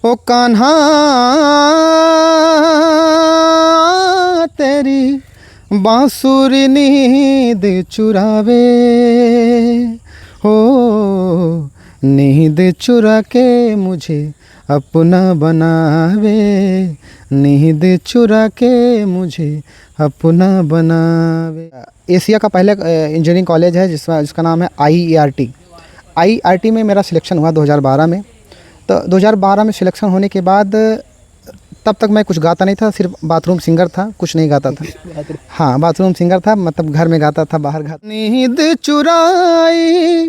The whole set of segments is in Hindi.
ओ कान्हा तेरी बांसुरी नींद चुरावे, हो नींद चुरा के मुझे अपना बनावे, नींद चुरा के मुझे अपना बनावे। एशिया का पहला इंजीनियरिंग कॉलेज है जिसका नाम है IERT। IERT में मेरा सिलेक्शन हुआ 2012 में। तो 2012 में सिलेक्शन होने के बाद तब तक मैं कुछ गाता नहीं था, सिर्फ बाथरूम सिंगर था, कुछ नहीं गाता था। हाँ, बाथरूम सिंगर था, मतलब घर में गाता था, बाहर गाता। नींद चुराई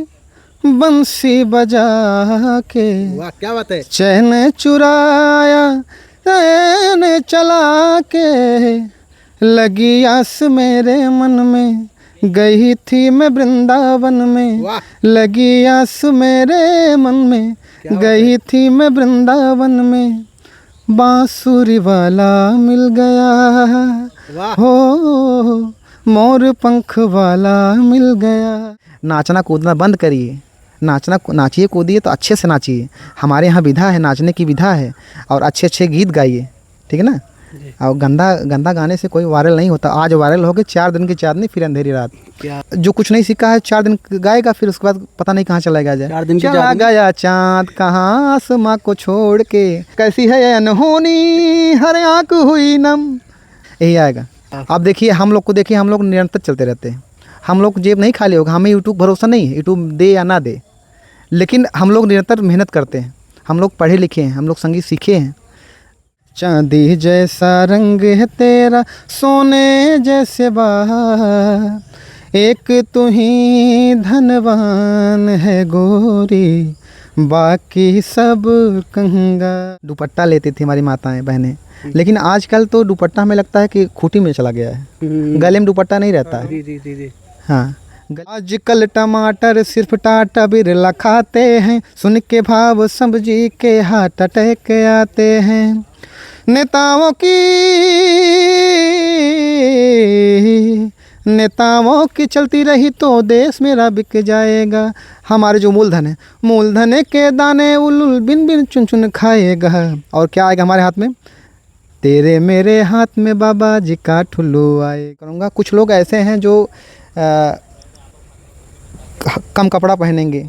बंसी बजा के, वाह क्या बात है। चैन चुराया चैन चला के, लगी आस मेरे मन में, गई थी मैं वृंदावन में। लगी आस मेरे मन में, गई थी मैं वृंदावन में, बांसुरी वाला मिल गया, हो मोर पंख वाला मिल गया। नाचना कूदना बंद करिए, नाचिए कूदिए तो अच्छे से नाचिए। हमारे यहाँ विधा है, नाचने की विधा है, और अच्छे अच्छे गीत गाइए, ठीक है ना। और गंदा गाने से कोई वायरल नहीं होता। आज वायरल हो गए, 4 दिन की चांदनी फिर अंधेरी रात। क्या जो कुछ नहीं सीखा है 4 दिन गाएगा, फिर उसके बाद पता नहीं कहाँ चला गया। 4 दिन की चला गया चाँद कहाँ आसमां को छोड़ के, कैसी है अनहोनी हर आँख हुई नम, यही आएगा। आप देखिए, हम लोग को देखिए, हम लोग निरंतर चलते रहते हैं। हम लोग जेब नहीं खाली होगा, हमें यूट्यूब भरोसा नहीं है, यूट्यूब दे या ना दे, लेकिन हम लोग निरंतर मेहनत करते हैं। हम लोग पढ़े लिखे हैं, हम लोग संगीत सीखे हैं। चांदी जैसा रंग है तेरा, सोने जैसे बाल, एक तू ही धनवान है गोरी, बाकी सब कंगा। दुपट्टा लेती थी हमारी माताएं बहनें, लेकिन आजकल तो दुपट्टा हमें लगता है कि खूंटी में चला गया है, गले में दुपट्टा नहीं रहता है। जी। हाँ, आजकल टमाटर सिर्फ टाटा बिरला खाते हैं, सुन के भाव सब्जी के हाथ अटैक आते हैं। नेताओं की चलती रही तो देश मेरा बिक जाएगा। हमारे जो मूलधन के दाने उल बिन बिन चुन चुन खाएगा। और क्या आएगा हमारे हाथ में? तेरे मेरे हाथ में बाबा जी का ठुल्लू आए करूँगा। कुछ लोग ऐसे हैं जो कम कपड़ा पहनेंगे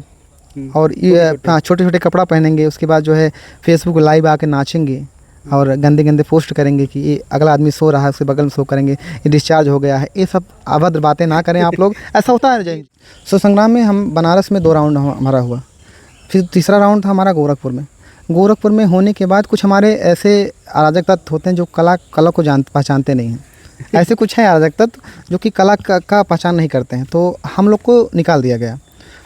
और छोटे छोटे कपड़ा पहनेंगे, उसके बाद जो है फेसबुक लाइव आके नाचेंगे और गंदे गंदे पोस्ट करेंगे कि ये अगला आदमी सो रहा है, उसके बगल में सो करेंगे, ये डिस्चार्ज हो गया है। ये सब अभद्र बातें ना करें आप लोग। ऐसा होता है। जय सो संग्राम में हम बनारस में 2 राउंड हमारा हुआ, फिर तीसरा राउंड था हमारा गोरखपुर में। गोरखपुर में होने के बाद कुछ हमारे ऐसे अराजक तत्व होते हैं जो कला को पहचानते नहीं हैं। ऐसे कुछ हैं अराजक तत्व जो कि कला का पहचान नहीं करते हैं, तो हम लोग को निकाल दिया गया।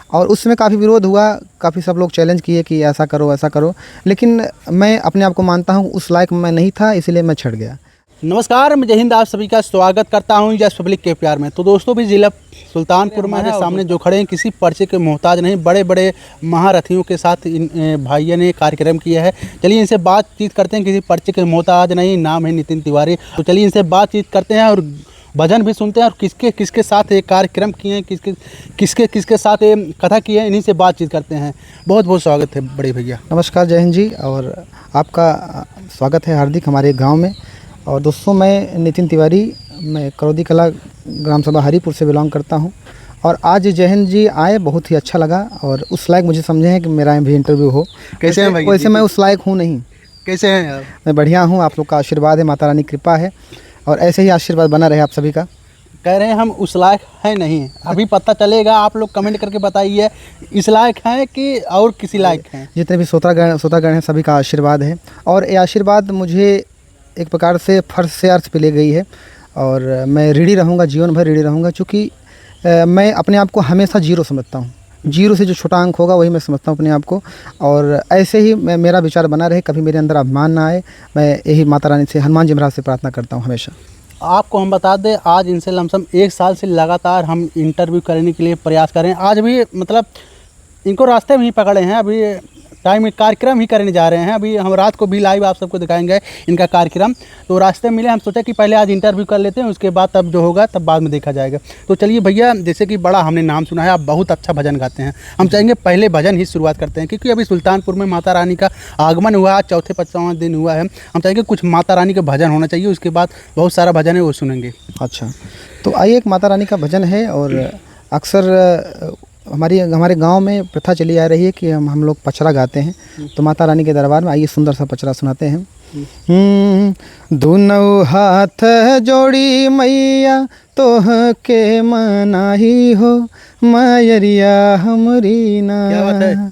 और उस समय काफ़ी विरोध हुआ, काफ़ी सब लोग चैलेंज किए कि ऐसा करो, लेकिन मैं अपने आप को मानता हूँ उस लायक मैं नहीं था, इसलिए मैं छट गया। नमस्कार, मैं जय हिंद, आप सभी का स्वागत करता हूं जस पब्लिक के प्यार में। तो दोस्तों, भी ज़िला सुल्तानपुर में सामने जो खड़े हैं, किसी पर्चे के मोहताज नहीं, बड़े बड़े महारथियों के साथ इन भाइयों ने कार्यक्रम किया है। चलिए इनसे बातचीत करते हैं। किसी पर्चे के मोहताज नहीं, नाम है नितिन तिवारी। तो चलिए इनसे बातचीत करते हैं और भजन भी सुनते हैं और किसके साथ ये कार्यक्रम किए हैं, किसके साथ ये कथा की है, इन्हीं से बातचीत करते हैं। बहुत बहुत स्वागत है बड़े भैया। नमस्कार जय हिंद जी, और आपका स्वागत है हार्दिक हमारे गांव में। और दोस्तों, मैं नितिन तिवारी, मैं करौदी कला ग्राम सभा हरिपुर से बिलोंग करता हूं। और आज जय हिंद जी आए, बहुत ही अच्छा लगा, और उस लायक मुझे समझे हैं कि मेरा भी इंटरव्यू हो। कैसे हैं भाई? वैसे मैं उस लायक हूँ नहीं। कैसे हैं आप? मैं बढ़िया हूँ, आप लोग का आशीर्वाद है, माता रानी कृपा है, और ऐसे ही आशीर्वाद बना रहे आप सभी का। कह रहे हैं हम उस लायक है नहीं, अभी पता चलेगा। आप लोग कमेंट करके बताइए इस लायक हैं कि और किसी लायक हैं। जितने भी श्रोतागण हैं सभी का आशीर्वाद है, और ये आशीर्वाद मुझे एक प्रकार से फर्ज से अर्थ पे ले गई है, और मैं ऋणी रहूँगा, जीवन भर ऋणी रहूँगा, क्योंकि मैं अपने आप को हमेशा जीरो समझता हूँ। जीरो से जो छोटा अंक होगा वही मैं समझता हूँ अपने आप को, और ऐसे ही मेरा विचार बना रहे, कभी मेरे अंदर अभिमान ना आए। मैं यही माता रानी से, हनुमान जी महाराज से प्रार्थना करता हूँ हमेशा। आपको हम बता दें, आज इनसे लमसम 1 साल से लगातार हम इंटरव्यू करने के लिए प्रयास कर रहे हैं। आज भी मतलब इनको रास्ते में ही पकड़े हैं, अभी टाइम कार्यक्रम ही करने जा रहे हैं। अभी हम रात को भी लाइव आप सबको दिखाएंगे इनका कार्यक्रम। तो रास्ते में मिले, हम सोचा कि पहले आज इंटरव्यू कर लेते हैं, उसके बाद तब जो होगा तब बाद में देखा जाएगा। तो चलिए भैया, जैसे कि बड़ा हमने नाम सुना है, आप बहुत अच्छा भजन गाते हैं। हम चाहेंगे पहले भजन ही शुरुआत करते हैं, क्योंकि अभी सुल्तानपुर में माता रानी का आगमन हुआ, आज चौथे 5वां दिन हुआ है। हम चाहेंगे कुछ माता रानी का भजन होना चाहिए, उसके बाद बहुत सारा भजन है वो सुनेंगे। अच्छा, तो आइए, एक माता रानी का भजन है। और अक्सर हमारे गांव में प्रथा चली आ रही है कि हम लोग पचरा गाते हैं। तो माता रानी के दरबार में आइए सुंदर सा पचरा सुनाते हैं। दुनौ हाथ जोड़ी मैया तोह के मनाही हो, मयरिया हमरी ना। क्या बात है?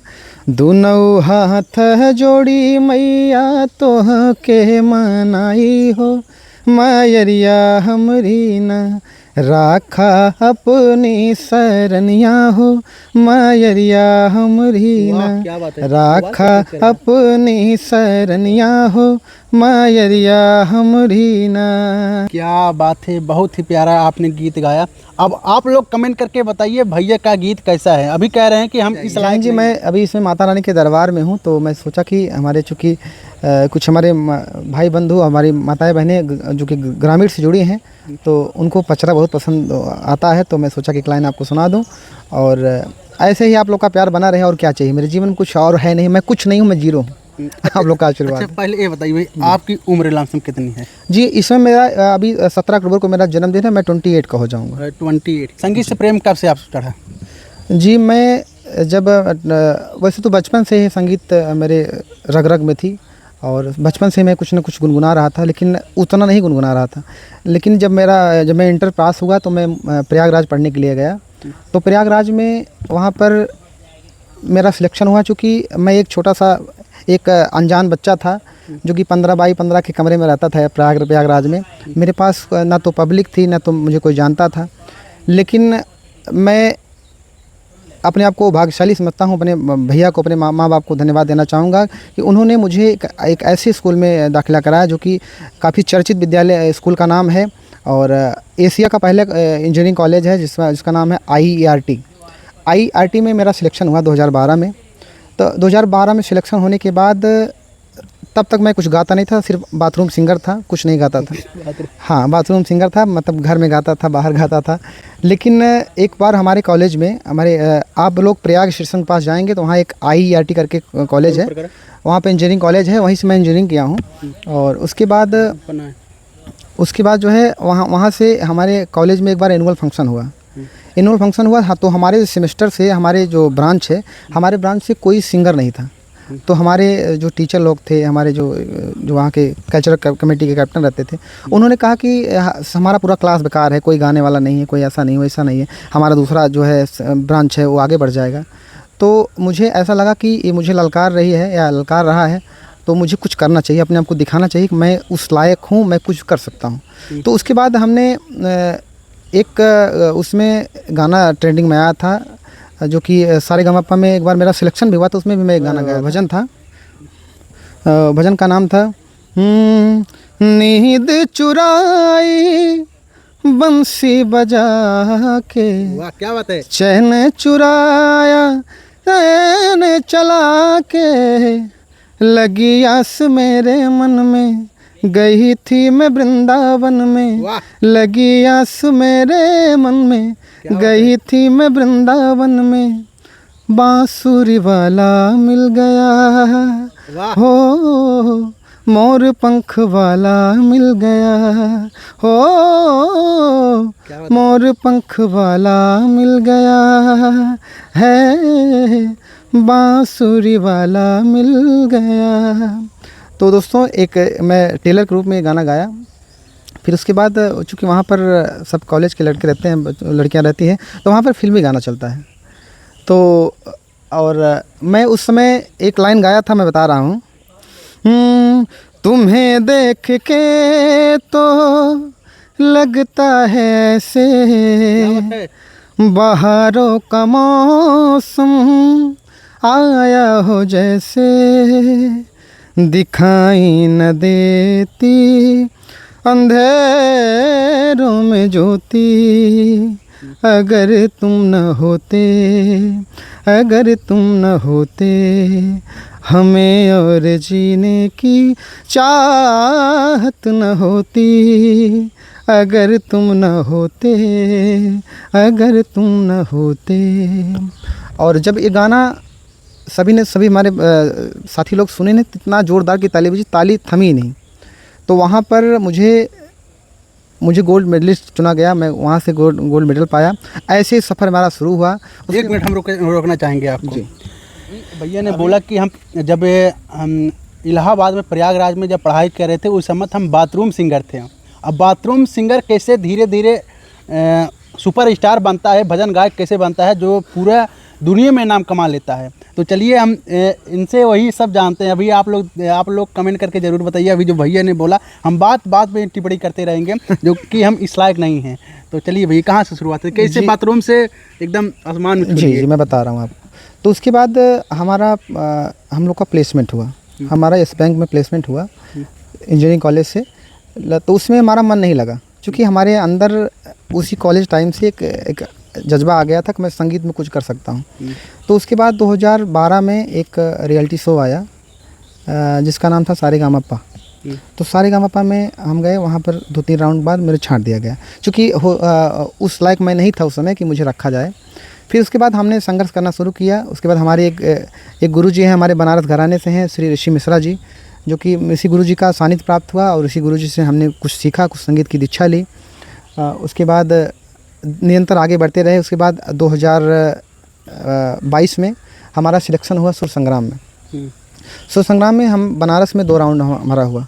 दुनौ हाथ जोड़ी मैया तोह के मनाई हो, मयरिया हमरी ना। राखा अपनी सरनिया हो, मयरिया हमरी ना। वाह, क्या बात है। राखा अपनी सरनिया हो, मयरिया हमरी ना। क्या बात है, बहुत ही प्यारा आपने गीत गाया। अब आप लोग कमेंट करके बताइए भैया का गीत कैसा है। अभी कह रहे हैं कि हम इस लाइन जी, मैं अभी इसमें माता रानी के दरबार में हूँ, तो मैं सोचा कि हमारे चूँकि कुछ हमारे भाई बंधु, हमारी माताएं बहनें जो कि ग्रामीण से जुड़ी हैं, तो उनको पचरा बहुत पसंद आता है। तो मैं सोचा कि एक लाइन आपको सुना दूं, और ऐसे ही आप लोग का प्यार बना रहे। और क्या चाहिए, मेरे जीवन में कुछ और है नहीं, मैं कुछ नहीं हूँ, मैं जीरो हूँ। आप लोग का आशीर्वाद। अच्छा, पहले ये बताइए भाई, आपकी उम्र लमसम कितनी है? जी, इसमें मेरा अभी 17 अक्टूबर को मेरा जन्मदिन है, मैं 28 का हो जाऊँगा। 28। संगीत से प्रेम कब से आप चढ़ा? जी, मैं जब वैसे तो बचपन से ही संगीत मेरे रग रग में थी, और बचपन से मैं कुछ न कुछ गुनगुना रहा था, लेकिन उतना नहीं गुनगुना रहा था। लेकिन जब मैं इंटर पास हुआ, तो मैं प्रयागराज पढ़ने के लिए गया। तो प्रयागराज में वहाँ पर मेरा सिलेक्शन हुआ। चूँकि मैं एक छोटा सा एक अनजान बच्चा था, जो कि 15 बाई 15 के कमरे में रहता था प्रयागराज में। मेरे पास ना तो पब्लिक थी, ना तो मुझे कोई जानता था। लेकिन मैं अपने आप को भाग्यशाली समझता हूँ। अपने भैया को, अपने माँ बाप को धन्यवाद देना चाहूँगा कि उन्होंने मुझे एक ऐसे स्कूल में दाखिला कराया जो कि काफ़ी चर्चित विद्यालय, स्कूल का नाम है, और एशिया का पहला इंजीनियरिंग कॉलेज है जिसका नाम है IERT। IERT में मेरा सिलेक्शन हुआ 2012 में। तो 2012 में सिलेक्शन होने के बाद तब तक मैं कुछ गाता नहीं था, सिर्फ बाथरूम सिंगर था, कुछ नहीं गाता था। हाँ, बाथरूम सिंगर था, मतलब घर में गाता था, बाहर गाता था। लेकिन एक बार हमारे कॉलेज में, आप लोग प्रयाग स्टेशन के पास जाएंगे तो वहाँ एक IERT करके कॉलेज है, वहाँ पे इंजीनियरिंग कॉलेज है, वहीं से मैं इंजीनियरिंग किया हूँ। और उसके बाद जो है वहाँ से हमारे कॉलेज में एक बार एनुअल फंक्शन हुआ। हाँ, तो हमारे सेमेस्टर से, हमारे जो ब्रांच है, हमारे ब्रांच से कोई सिंगर नहीं था। तो हमारे जो टीचर लोग थे, हमारे जो वहाँ के कल्चरल कमेटी के कैप्टन रहते थे, उन्होंने कहा कि हमारा पूरा क्लास बेकार है, कोई गाने वाला नहीं है, कोई ऐसा नहीं, वैसा नहीं है, हमारा दूसरा जो है ब्रांच है वो आगे बढ़ जाएगा। तो मुझे ऐसा लगा कि ये मुझे ललकार रही है या ललकार रहा है, तो मुझे कुछ करना चाहिए, अपने आप को दिखाना चाहिए कि मैं उस लायक हूँ, मैं कुछ कर सकता हूँ। तो उसके बाद हमने एक उसमें गाना ट्रेंडिंग में आया था, जो कि सारेगामापा में एक बार मेरा सिलेक्शन भी हुआ, तो उसमें भी मैं एक गाना गाया, भजन था। भजन का नाम था नींद चुराई बंसी बजा के। वाह, क्या बात है। चैन चुराया चैन चला के, लगी आस मेरे मन में, गई थी मैं वृंदावन में। लगी आस मेरे मन में, गई थी मैं वृंदावन में, बांसुरी वाला मिल गया हो, मोर पंख वाला मिल गया हो, मोर पंख वाला मिल गया है, बांसुरी वाला मिल गया। तो दोस्तों, एक मैं टेलर के रूप में गाना गाया। फिर उसके बाद चूँकि वहाँ पर सब कॉलेज के लड़के रहते हैं, लड़कियाँ रहती हैं, तो वहाँ पर फिल्मी गाना चलता है। तो और मैं उस समय एक लाइन गाया था, मैं बता रहा हूँ। तुम्हें देख के तो लगता है ऐसे बहारों का मौसम आया हो जैसे, दिखाई न देती अंधेरों में ज्योति, अगर तुम न होते, अगर तुम न होते, हमें और जीने की चाहत न होती। अगर तुम न होते, अगर तुम न होते। और जब ये गाना सभी हमारे साथी लोग सुने ने, इतना ज़ोरदार की ताली बजी, ताली थमी नहीं। तो वहाँ पर मुझे गोल्ड मेडलिस्ट चुना गया, मैं वहाँ से गोल्ड मेडल पाया। ऐसे सफ़र हमारा शुरू हुआ। एक मिनट हम रोकना चाहेंगे आपको। जी। भैया ने बोला कि हम इलाहाबाद में प्रयागराज में जब पढ़ाई कर रहे थे उस समय हम बाथरूम सिंगर थे। अब बाथरूम सिंगर कैसे धीरे धीरे सुपर स्टार बनता है, भजन गायक कैसे बनता है जो पूरा दुनिया में नाम कमा लेता है। तो चलिए हम इनसे वही सब जानते हैं। अभी आप लोग कमेंट करके ज़रूर बताइए। अभी जो भैया ने बोला हम बात में टिप्पणी करते रहेंगे जो कि हम इस लायक नहीं हैं। तो चलिए भैया, कहाँ से शुरुआत है, कैसे बाथरूम से एकदम आसमान में? जी मैं बता रहा हूँ आपको। तो उसके बाद हम लोग का प्लेसमेंट हुआ, हमारा यस बैंक में प्लेसमेंट हुआ इंजीनियरिंग कॉलेज से। तो उसमें हमारा मन नहीं लगा, क्योंकि हमारे अंदर उसी कॉलेज टाइम से एक जज्बा आ गया था कि मैं संगीत में कुछ कर सकता हूँ। तो उसके बाद 2012 में एक रियलिटी शो आया जिसका नाम था सारेगामापा। तो सारेगामापा में हम गए, वहाँ पर 2-3 राउंड बाद मेरे छांट दिया गया, क्योंकि उस लायक मैं नहीं था उस समय कि मुझे रखा जाए। फिर उसके बाद हमने संघर्ष करना शुरू किया। उसके बाद हमारे एक गुरुजी हैं, हमारे बनारस घराने से हैं, श्री ऋषि मिश्रा जी, जो कि इसी गुरुजी का सानिध्य प्राप्त हुआ और इसी गुरुजी से हमने कुछ सीखा, कुछ संगीत की दीक्षा ली। उसके बाद निरंतर आगे बढ़ते रहे। उसके बाद 2022 में हमारा सिलेक्शन हुआ सुर संग्राम में। सुर संग्राम में हम बनारस में 2 राउंड हमारा हुआ।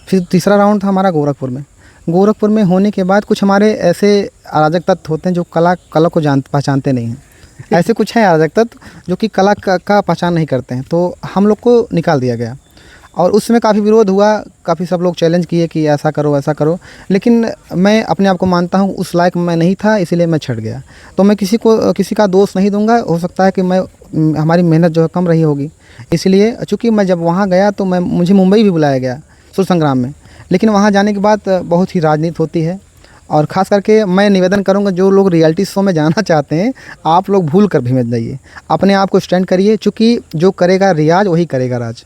फिर तीसरा राउंड था हमारा गोरखपुर में। गोरखपुर में होने के बाद कुछ हमारे ऐसे अराजक तत्व होते हैं जो कला को पहचानते नहीं हैं। ऐसे कुछ हैं अराजक तत्व जो कि कला का पहचान नहीं करते हैं। तो हम लोग को निकाल दिया गया और उस समय काफ़ी विरोध हुआ, काफ़ी सब लोग चैलेंज किए कि ऐसा करो वैसा करो, लेकिन मैं अपने आप को मानता हूँ उस लायक मैं नहीं था, इसीलिए मैं छट गया। तो मैं किसी का दोष नहीं दूंगा। हो सकता है कि हमारी मेहनत जो है कम रही होगी, इसलिए। चूँकि मैं जब वहाँ गया तो मुझे मुंबई भी बुलाया गया सुर संग्राम में, लेकिन वहाँ जाने के बाद बहुत ही राजनीति होती है। और ख़ास करके मैं निवेदन करूँगा, जो लोग रियलिटी शो में जाना चाहते हैं, आप लोग भूल कर भी मत जाइए, अपने आप को स्टैंड करिए, चूँकि जो करेगा रियाज वही करेगा राज।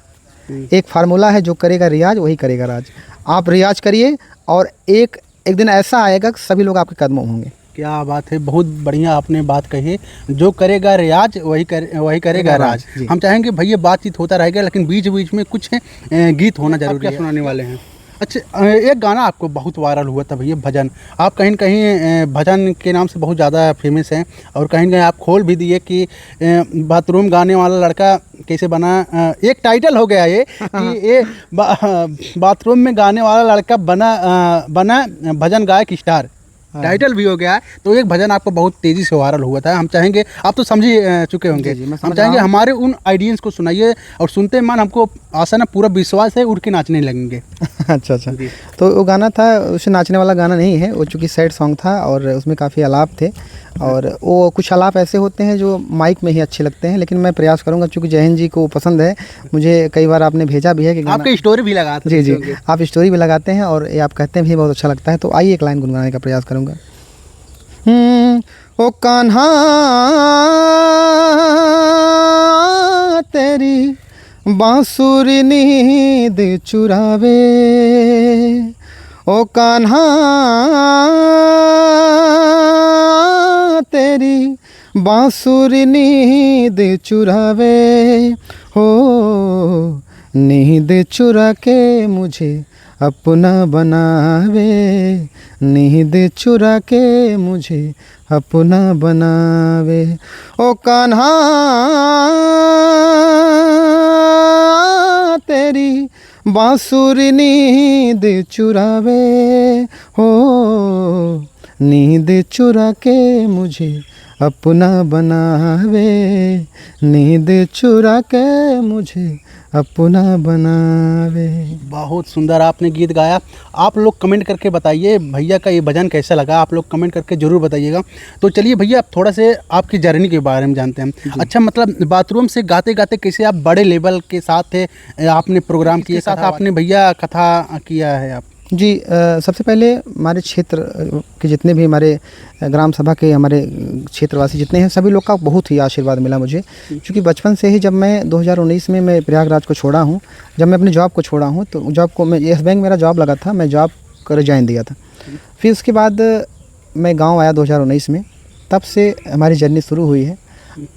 एक फार्मूला है, जो करेगा रियाज वही करेगा राज। आप रियाज करिए और एक दिन ऐसा आएगा कि सभी लोग आपके कदमों में होंगे। क्या बात है, बहुत बढ़िया आपने बात कही। जो करेगा रियाज वही करेगा राज। हम चाहेंगे भैया बातचीत होता रहेगा, लेकिन बीच बीच में कुछ गीत होना जरूरी है। सुनाने वाले हैं। अच्छा, एक गाना आपको बहुत वायरल हुआ था भैया, भजन। आप कहीं न कहीं भजन के नाम से बहुत ज़्यादा फेमस हैं और कहीं न कहीं आप खोल भी दिए कि बाथरूम गाने वाला लड़का कैसे बना। एक टाइटल हो गया ये कि ये बाथरूम में गाने वाला लड़का बना भजन गायक स्टार। टाइटल भी हो गया है। तो एक भजन आपको बहुत तेज़ी से वायरल हुआ था। हम चाहेंगे, आप तो समझ चुके होंगे, हम चाहेंगे हमारे उन आइडियंस को सुनाइए और सुनते मान हमको आशा ना पूरा विश्वास है उड़ के नाचने लगेंगे। अच्छा। तो वो गाना था, उसे नाचने वाला गाना नहीं है वो, चूँकि सैड सॉन्ग था और उसमें काफ़ी आलाप थे। और वो कुछ आलाप ऐसे होते हैं जो माइक में ही अच्छे लगते हैं, लेकिन मैं प्रयास करूंगा, चूँकि जयहिंद जी को पसंद है, मुझे कई बार आपने भेजा भी है कि आपकी स्टोरी भी लगाते हैं। जी, आप स्टोरी भी लगाते हैं और ये आप कहते भी बहुत अच्छा लगता है। तो आइए एक लाइन गुनगुनाने का प्रयास करूँगा। ओ कान्हा तेरी बांसुरी नींद चुरावे, ओ कान्हा तेरी बांसुरी नींद चुरावे, हो नींद चुरा के मुझे अपना बनावे, नींद चुरा के मुझे अपना बनावे, ओ कान्हा तेरी बांसुरी नींद चुरावे, हो नींद चुरा के मुझे अपना बनावे, नींद चुरा के मुझे अपना बनावे। बहुत सुंदर आपने गीत गाया। आप लोग कमेंट करके बताइए भैया का ये भजन कैसा लगा, आप लोग कमेंट करके ज़रूर बताइएगा। तो चलिए भैया, आप थोड़ा से आपकी जर्नी के बारे में जानते हैं। अच्छा, मतलब बाथरूम से गाते गाते कैसे आप बड़े लेवल के साथ थे, आपने प्रोग्राम किए, साथ आपने भैया कथा किया है आप? जी सबसे पहले हमारे क्षेत्र के जितने भी हमारे ग्राम सभा के हमारे क्षेत्रवासी जितने हैं सभी लोग का बहुत ही आशीर्वाद मिला मुझे, क्योंकि बचपन से ही जब मैं 2019 में मैं प्रयागराज को छोड़ा हूँ, जब मैं अपनी जॉब को छोड़ा हूँ तो जॉब को मैं येस बैंक मेरा जॉब लगा था, मैं जॉब का रिजाइन दिया था। फिर उसके बाद मैं गाँव आया 2019 में, तब से हमारी जर्नी शुरू हुई है।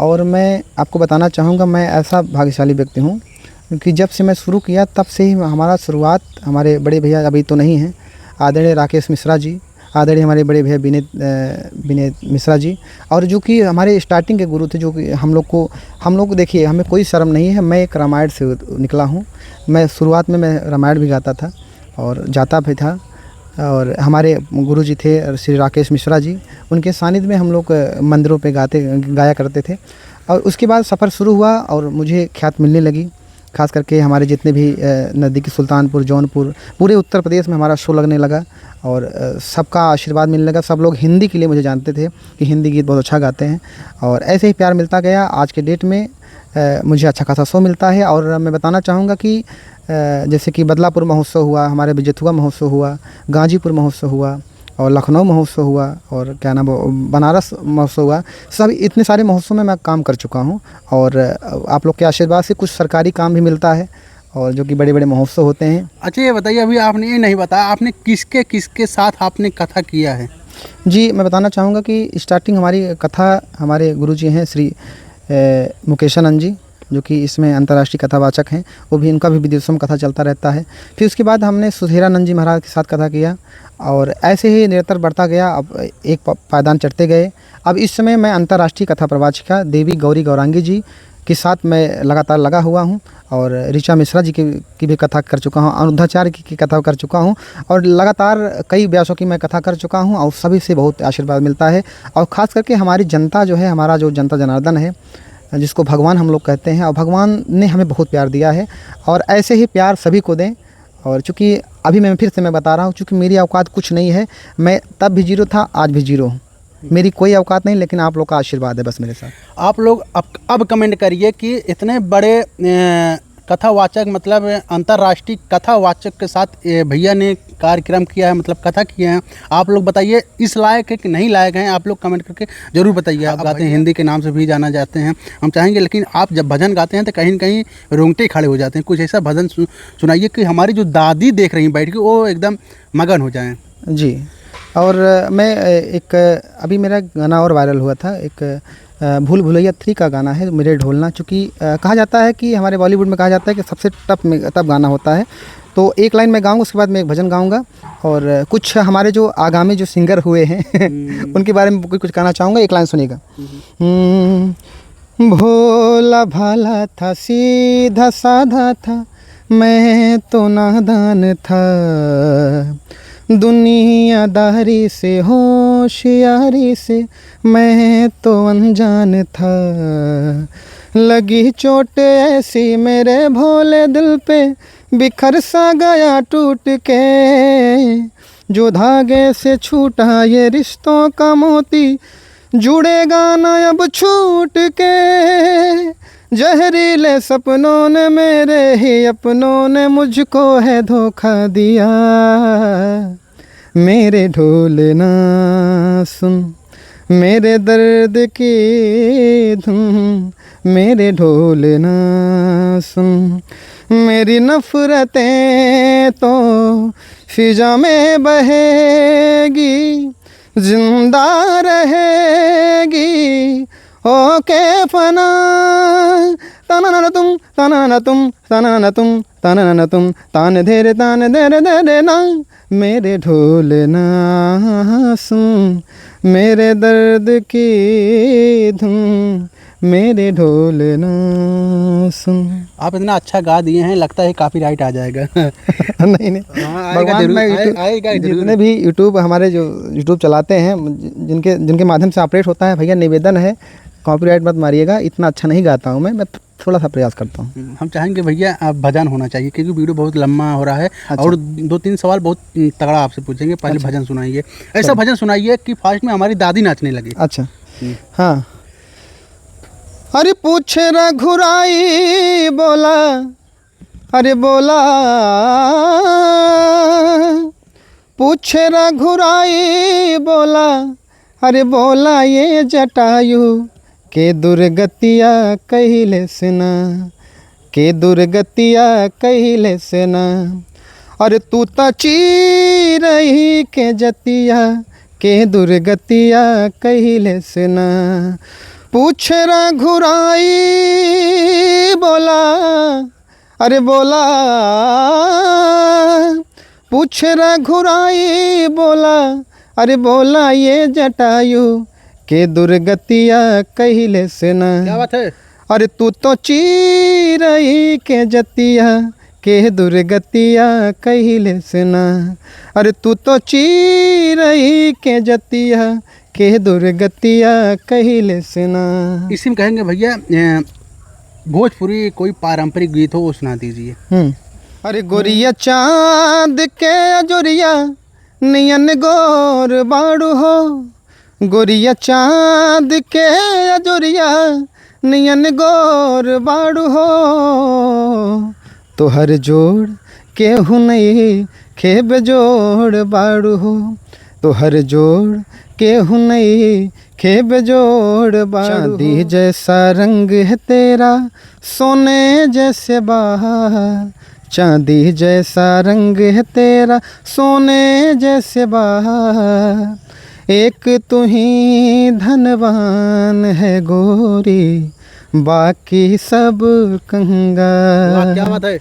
और मैं आपको बताना चाहूँगा मैं ऐसा भाग्यशाली व्यक्ति हूँ क्योंकि जब से मैं शुरू किया तब से ही हमारा शुरुआत, हमारे बड़े भैया अभी तो नहीं हैं, आदरणीय राकेश मिश्रा जी, आदरणीय हमारे बड़े भैया विनय मिश्रा जी, और जो कि हमारे स्टार्टिंग के गुरु थे, जो कि हम लोग देखिए हमें कोई शर्म नहीं है। मैं एक रामायण से निकला हूँ। मैं शुरुआत में मैं रामायण भी गाता था और जाता भी था, और हमारे गुरुजी थे श्री राकेश मिश्रा जी, उनके सानिध्य में हम लोग मंदिरों पे गाया करते थे। और उसके बाद सफ़र शुरू हुआ और मुझे ख्याति मिलने लगी, खास करके हमारे जितने भी नज़दीकी सुल्तानपुर, जौनपुर, पूरे उत्तर प्रदेश में हमारा शो लगने लगा और सबका आशीर्वाद मिलने लगा। सब लोग हिंदी के लिए मुझे जानते थे कि हिंदी गीत बहुत अच्छा गाते हैं, और ऐसे ही प्यार मिलता गया। आज के डेट में मुझे अच्छा खासा शो मिलता है। और मैं बताना चाहूँगा कि जैसे कि बदलापुर महोत्सव हुआ, हमारे बिजथुआ महोत्सव हुआ, गाजीपुर महोत्सव हुआ, और लखनऊ महोत्सव हुआ, और क्या नाम बनारस महोत्सव हुआ, सब इतने सारे महोत्सव में मैं काम कर चुका हूँ। और आप लोग के आशीर्वाद से कुछ सरकारी काम भी मिलता है, और जो कि बड़े बड़े महोत्सव होते हैं। अच्छा ये बताइए, अभी आपने ये नहीं बताया आपने किसके साथ आपने कथा किया है? जी मैं बताना चाहूँगा कि स्टार्टिंग हमारी कथा हमारे गुरुजी हैं श्री मुकेशानंद जी, जो कि इसमें अंतर्राष्ट्रीय कथावाचक हैं, वो भी इनका भी विदेशों में कथा चलता रहता है। फिर उसके बाद हमने सुधीरानंद जी महाराज के साथ कथा किया, और ऐसे ही निरंतर बढ़ता गया। अब एक पायदान चढ़ते गए। अब इस समय मैं अंतर्राष्ट्रीय कथा प्रवाचिका देवी गौरी गौरांगी जी के साथ मैं लगातार लगा हुआ हूँ, और ऋचा मिश्रा जी की भी कथा कर चुका हूँ, अनिरुद्धाचार्य की कथा कर चुका हूँ, और लगातार कई व्यासों की मैं कथा कर चुका हूँ, और सभी से बहुत आशीर्वाद मिलता है। और ख़ास करके हमारी जनता जो है, हमारा जो जनता जनार्दन है, जिसको भगवान हम लोग कहते हैं, और भगवान ने हमें बहुत प्यार दिया है, और ऐसे ही प्यार सभी को दें। और चूँकि अभी मैं फिर से मैं बता रहा हूँ, चूँकि मेरी औकात कुछ नहीं है, मैं तब भी जीरो था, आज भी जीरो हूँ, मेरी कोई औकात नहीं, लेकिन आप लोग का आशीर्वाद है बस मेरे साथ। आप लोग अब कमेंट करिए कि इतने बड़े कथावाचक, मतलब अंतर्राष्ट्रीय कथावाचक के साथ भैया ने कार्यक्रम किया है, मतलब कथा किए हैं। आप लोग बताइए इस लायक है कि नहीं लायक हैं, आप लोग कमेंट करके ज़रूर बताइए। आप गाते हैं, हिंदी के नाम से भी जाना जाते हैं, हम चाहेंगे, लेकिन आप जब भजन गाते हैं तो कहीं न कहीं रोंगटे खड़े हो जाते हैं। कुछ ऐसा भजन सुनाइए कि हमारी जो दादी देख रही हैं बैठ के, वो एकदम मगन हो जाएँ। जी, और मैं एक अभी मेरा गाना और वायरल हुआ था, एक भूल भुलैया 3 का गाना है मेरे ढोलना, चूँकि कहा जाता है कि हमारे बॉलीवुड में कहा जाता है कि सबसे टफ गाना होता है। तो एक लाइन मैं गाऊंगा, उसके बाद मैं एक भजन गाऊंगा, और कुछ हमारे जो आगामी जो सिंगर हुए हैं उनके बारे में कुछ कहना चाहूँगा। एक लाइन सुनिएगा। भोला भाला था, सीधा साधा था, मैं तो नादान था, दुनियादारी से होशियारी से मैं तो अनजान था, लगी चोट ऐसी मेरे भोले दिल पे, बिखर सा गया टूट के, जो धागे से छूटा ये रिश्तों का मोती, जुड़ेगा ना अब छूट के, जहरीले सपनों ने मेरे ही अपनों ने मुझको है धोखा दिया, मेरे ढोलना सुन मेरे दर्द की धुन, मेरे ढोलना सुन, मेरी नफरतें तो फिजा में बहेगी, जिंदा रहेगी ओके फना, तना तुम तना तुम तना तुम तना तुम तान धेरे ना, मेरे ढोलना सुन मेरे दर्द की धुन, मेरे ढोलना सुन। आप इतना अच्छा गा दिए हैं, लगता है कॉपीराइट आ जाएगा। नहीं भगवान, मैं जितने भी यूट्यूब हमारे जो यूट्यूब चलाते हैं, जिनके माध्यम से ऑपरेट होता है, भैया निवेदन है कॉपीराइट मत मारिएगा, इतना अच्छा नहीं गाता हूँ मैं थोड़ा सा प्रयास करता हूँ। हम चाहेंगे भैया आप भजन होना चाहिए, क्योंकि वीडियो बहुत लंबा हो रहा है। अच्छा। और 2-3 सवाल बहुत तगड़ा आपसे पूछेंगे, पहले अच्छा। भजन सुनाइए, ऐसा भजन सुनाइए कि फास्ट में हमारी दादी नाचने लगे। अच्छा हाँ। अरे पूछे रघुराई बोला, अरे बोला पूछ रघुराई बोला, अरे बोला ये जटायु के दुर्गतिया कहिले सेना, के दुर्गतिया कहिले सेना। अरे तू त चीरही के जतिया के दुर्गतिया कहिले सेना। पूछ रघुराई बोला, अरे बोला, पूछ रघुराई बोला, अरे बोला ये जटायु के दुर्गतिया कहिले सेना। क्या बात है। अरे तू तो चीरही के जतिया के दुर्गतिया कहिले सेना। अरे तू तो चीरही के जतिया के दुर्गतिया कहिले सेना। इसी में कहेंगे भैया भोजपुरी कोई पारंपरिक गीत हो वो सुना दीजिए। अरे गोरिया चांद के अजोरिया नियन गोर बाड़ू हो, गोरिया चांद के अजोरिया नियन गोर बाड़ू हो। तोहर जोड़ केहू नहीं खेब जोड़ बाड़ू हो, तोहर जोड़ केहू नहीं खेब जोड़ बाड़ू। चांदी जैसा रंग है तेरा सोने जैसे बहार, चांदी जैसा रंग है तेरा सोने जैसे बहार। एक तू ही धनवान है गोरी बाकी सब कंगाल। क्या बात है।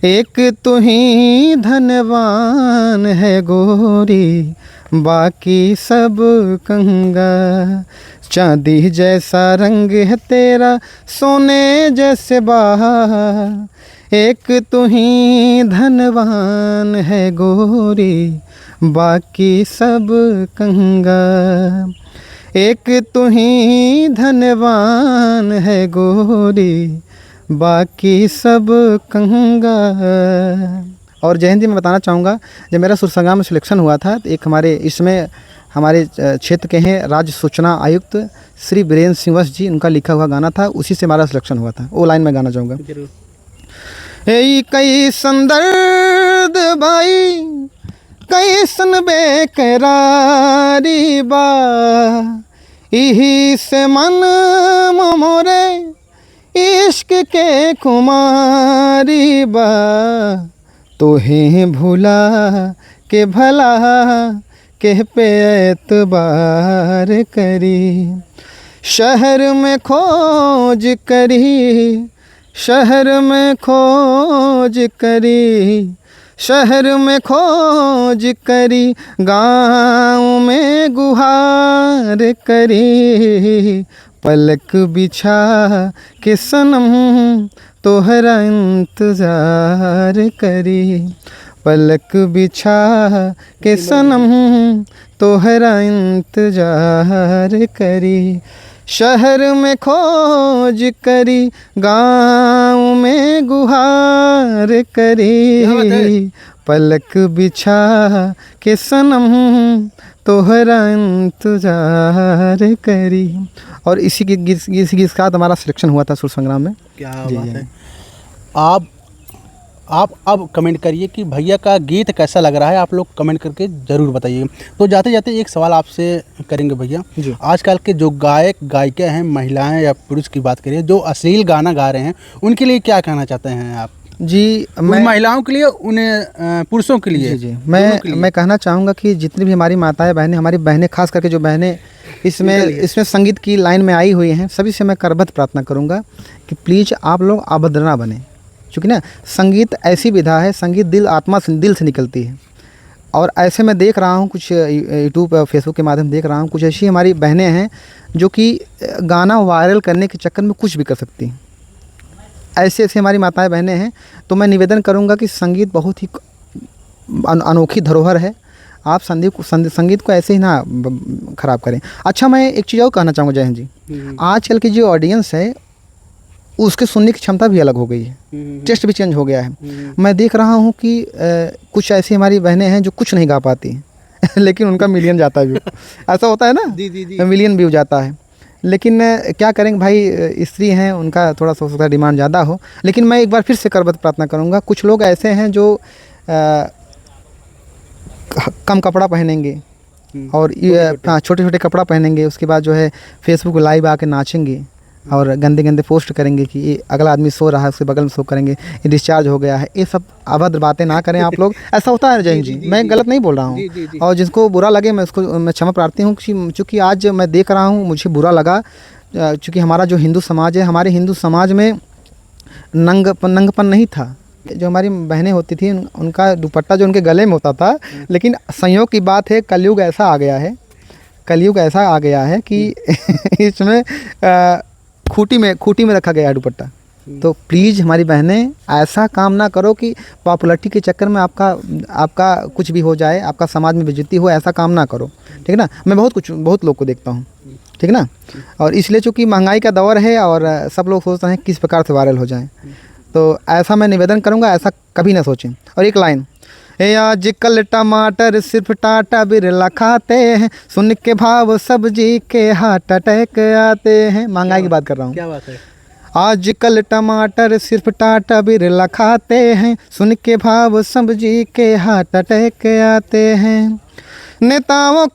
एक तू ही धनवान है गोरी बाकी सब कंगाल। चांदी जैसा रंग है तेरा सोने जैसे बहार। एक तू ही धनवान है गोरी बाकी सब कंगाल। एक तू ही धनवान है गोरी बाकी सब कंगाल। और जय हिंद जी, मैं बताना चाहूँगा जब मेरा सुरसंग्राम में सिलेक्शन हुआ था तो एक हमारे इसमें हमारे क्षेत्र के हैं राज्य सूचना आयुक्त श्री बीरेंद्र सिंह वत्स जी, उनका लिखा हुआ गाना था, उसी से हमारा सिलेक्शन हुआ था। वो लाइन में गाना चाहूँगा। ए कई संदर्द भाई कैसन बेकरारी बा, इही से मन मोरे इश्क के कुमारी बा। तोहे भुला के भला के पे एतबार करी, शहर में खोज करी, शहर में खोज करी, शहर में खोज करी, गाँव में गुहार करी। पलक बिछा के सनम तोहरा इंतज़ार करी, पलक बिछा के सनम तोहरा इंतज़ार करी। शहर में खोज करी, गाँव में गुहार करी, पलक बिछा के सनम तोहरा इंतज़ार करी। और इसी के गीत के साथ हमारा सिलेक्शन हुआ था सुरसंग्राम में। क्या बात है। आप अब कमेंट करिए कि भैया का गीत कैसा लग रहा है, आप लोग कमेंट करके ज़रूर बताइए। तो जाते जाते एक सवाल आपसे करेंगे भैया, आजकल के जो गायक गायिका हैं, महिलाएं या पुरुष की बात करिए, जो अश्लील गाना गा रहे हैं, उनके लिए क्या कहना चाहते हैं आप? जी, मैं महिलाओं के लिए, उन्हें पुरुषों के लिए। जी मैं कहना चाहूँगा कि जितनी भी हमारी माताएं बहनें, हमारी बहनें खास करके जो बहनें इसमें संगीत की लाइन में आई हुई हैं, सभी से मैं करबद्ध प्रार्थना करूँगा कि प्लीज़ आप लोग अभद्र ना बने। क्योंकि ना संगीत ऐसी विधा है, संगीत दिल आत्मा से दिल से निकलती है। और ऐसे मैं देख रहा हूँ कुछ यूट्यूब फेसबुक के माध्यम देख रहा हूँ, कुछ ऐसी हमारी बहनें हैं जो कि गाना वायरल करने के चक्कर में कुछ भी कर सकती हैं। ऐसे ऐसे हमारी माताएं बहनें हैं। तो मैं निवेदन करूंगा कि संगीत बहुत ही अनोखी धरोहर है, आप संगीत को ऐसे ही ना ख़राब करें। अच्छा, मैं एक चीज़ और कहना चाहूँगा जय हिंद जी, आजकल की जो ऑडियंस है उसके सुनने की क्षमता भी अलग हो गई है, टेस्ट भी चेंज हो गया है। मैं देख रहा हूँ कि कुछ ऐसी हमारी बहनें हैं जो कुछ नहीं गा पाती लेकिन उनका मिलियन जाता है व्यू। ऐसा होता है ना, मिलियन व्यू जाता है। लेकिन क्या करेंगे भाई, स्त्री हैं, उनका थोड़ा सा हो सकता है डिमांड ज़्यादा हो। लेकिन मैं एक बार फिर से करबद्ध प्रार्थना करूंगा, कुछ लोग ऐसे हैं जो कम कपड़ा पहनेंगे और हाँ छोटे छोटे कपड़ा पहनेंगे, उसके बाद जो है फेसबुक लाइव आके नाचेंगे और गंदे गंदे पोस्ट करेंगे कि ये अगला आदमी सो रहा है उसके बगल में सो करेंगे, ये डिस्चार्ज हो गया है। ये सब अभद्र बातें ना करें आप लोग। ऐसा होता है जैन जी, मैं गलत नहीं बोल रहा हूँ। और जिसको बुरा लगे मैं क्षमा प्रार्थी हूँ, चूँकि आज मैं देख रहा हूँ मुझे बुरा लगा, चूँकि हमारा जो हिंदू समाज है, हमारे हिंदू समाज में नंगपन नहीं था। जो हमारी बहनें होती थी उनका दुपट्टा जो उनके गले में होता था, लेकिन संयोग की बात है कलयुग ऐसा आ गया है, कलयुग ऐसा आ गया है कि इसमें खूटी में रखा गया है दुपट्टा। तो प्लीज़ हमारी बहनें ऐसा काम ना करो कि पॉपुलरिटी के चक्कर में आपका कुछ भी हो जाए, आपका समाज में बेइज्जती हो, ऐसा काम ना करो, ठीक है ना। मैं बहुत लोग को देखता हूँ, ठीक है ना। और इसलिए चूँकि महंगाई का दौर है और सब लोग सोचते हैं किस प्रकार से वायरल हो जाएं, तो ऐसा मैं निवेदन करूँगा, ऐसा कभी ना सोचें। और एक लाइन, आजकल टमाटर सिर्फ टाटा बिरला खाते हैं, सुन के भाव सब्जी के हार्ट अटैक आते हैं। महंगाई की बात कर रहा हूँ। क्या बात है। आजकल टमाटर सिर्फ टाटा बिरला खाते हैं, सुन के भाव सब्जी के हार्ट अटैक आते हैं। नेताओं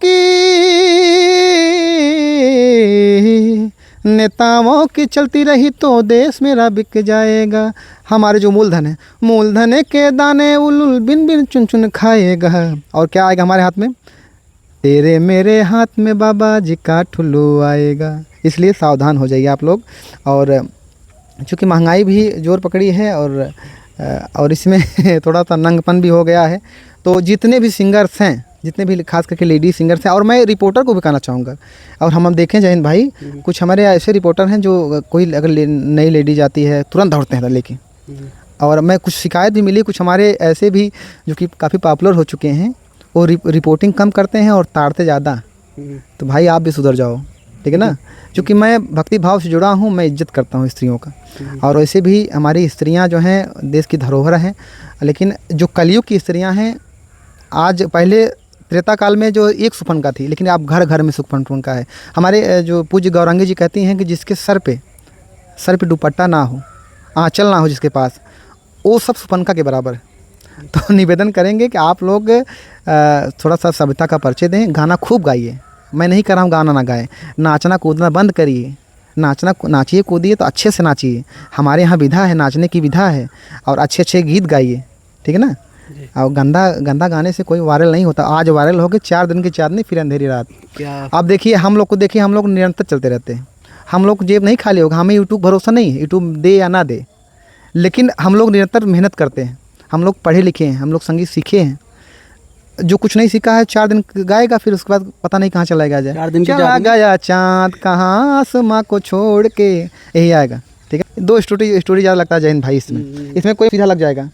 की चलती रही तो देश मेरा बिक जाएगा। हमारे जो मूलधन के दाने उल बिन बिन चुन चुन खाएगा। और क्या आएगा हमारे हाथ में? तेरे मेरे हाथ में बाबा जी का ठुल्लू आएगा। इसलिए सावधान हो जाइए आप लोग। और चूँकि महंगाई भी जोर पकड़ी है और इसमें थोड़ा सा नंगपन भी हो गया है, तो जितने भी सिंगर्स हैं, जितने भी खास करके लेडी सिंगर्स हैं, और मैं रिपोर्टर को भी कहना चाहूँगा, और हम देखें जयंत भाई, कुछ हमारे ऐसे रिपोर्टर हैं जो कोई अगर नई लेडी जाती है तुरंत दौड़ते हैं लेके। और मैं कुछ शिकायत भी मिली, कुछ हमारे ऐसे भी जो कि काफ़ी पॉपुलर हो चुके हैं, वो रिपोर्टिंग कम करते हैं और ताड़ते ज़्यादा। तो भाई आप भी सुधर जाओ, ठीक है ना। क्योंकि मैं भक्ति भाव से जुड़ा हूँ, मैं इज्जत करता हूँ स्त्रियों का, और वैसे भी हमारी स्त्रियाँ जो हैं देश की धरोहर हैं। लेकिन जो कलयुग की स्त्रियाँ हैं, आज पहले त्रेता काल में जो एक सुपन थी, लेकिन अब घर घर में सुपन का है। हमारे जो पूज्य गौरांगी जी कहती हैं कि जिसके सर पे दुपट्टा ना हो, आँचल ना हो जिसके पास, वो सब सुपनका के बराबर है। तो निवेदन करेंगे कि आप लोग थोड़ा सा सभ्यता का परिचय दें, गाना खूब गाइए। मैं नहीं कर रहा हूँ गाना ना गाएं, नाचना कूदना बंद करिए। नाचिए कूदिए तो अच्छे से नाचिए। हमारे यहाँ विधा है, नाचने की विधा है, और अच्छे अच्छे गीत गाइए, ठीक है ना। और गंदा गाने से कोई वायरल नहीं होता। आज वायरल हो गए, 4 दिन की चांदनी फिर अंधेरी रात। क्या आप देखिए हम लोग निरंतर चलते रहते हैं। हम लोग जेब नहीं खाली होगा, हमें यूट्यूब भरोसा नहीं है, यूट्यूब दे या ना दे, लेकिन हम लोग निरंतर मेहनत करते हैं। हम लोग पढ़े लिखे हैं, हम लोग संगीत सीखे हैं। जो कुछ नहीं सीखा है 4 दिन गाएगा, फिर उसके बाद पता नहीं कहाँ चला गया जाए। 4 दिन चला गया चाँद कहाँ आसमां को छोड़ के, यही आएगा, ठीक है। 2 स्टोरी ज़्यादा लगता है जयंत भाई इसमें कोई सीधा लग जाएगा।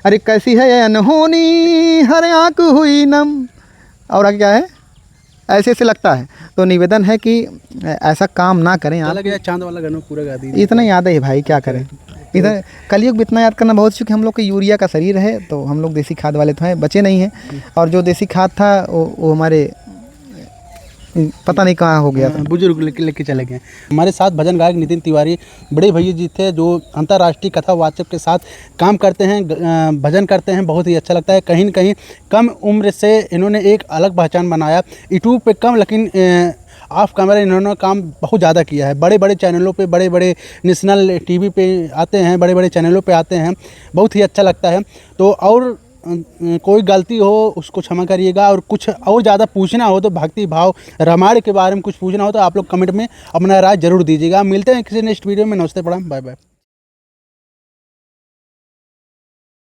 अरे कैसी है अनहोनी हर आँख हुई नम, और आगे क्या है, ऐसे लगता है। तो निवेदन है कि ऐसा काम ना करें आप। चांद वाला गाना पूरा गा दीजिए। इतना याद है भाई, क्या करें। इधर कलयुग में इतना याद करना बहुत, चूँकि हम लोग के यूरिया का शरीर है, तो हम लोग देसी खाद वाले तो हैं, बचे नहीं हैं। और जो देसी खाद था वो हमारे पता नहीं कहाँ हो गया था, बुजुर्ग लेके चले गए। हमारे साथ भजन गायक नितिन तिवारी बड़े भैया जी थे, जो अंतर्राष्ट्रीय कथावाचक के साथ काम करते हैं, भजन करते हैं। बहुत ही अच्छा लगता है। कहीं न कहीं कम उम्र से इन्होंने एक अलग पहचान बनाया। यूट्यूब पे कम, लेकिन ऑफ कैमरा इन्होंने काम बहुत ज़्यादा किया है। बड़े बड़े चैनलों पे, बड़े बड़े नेशनल टीवी पे आते हैं, बड़े बड़े चैनलों पे आते हैं। बहुत ही अच्छा लगता है। तो और कोई गलती हो उसको क्षमा करिएगा, और कुछ और ज़्यादा पूछना हो तो भक्ति भाव रामायण के बारे में कुछ पूछना हो तो आप लोग कमेंट में अपना राय जरूर दीजिएगा। मिलते हैं किसी नेक्स्ट वीडियो में। नमस्ते, प्रणाम, बाय बाय।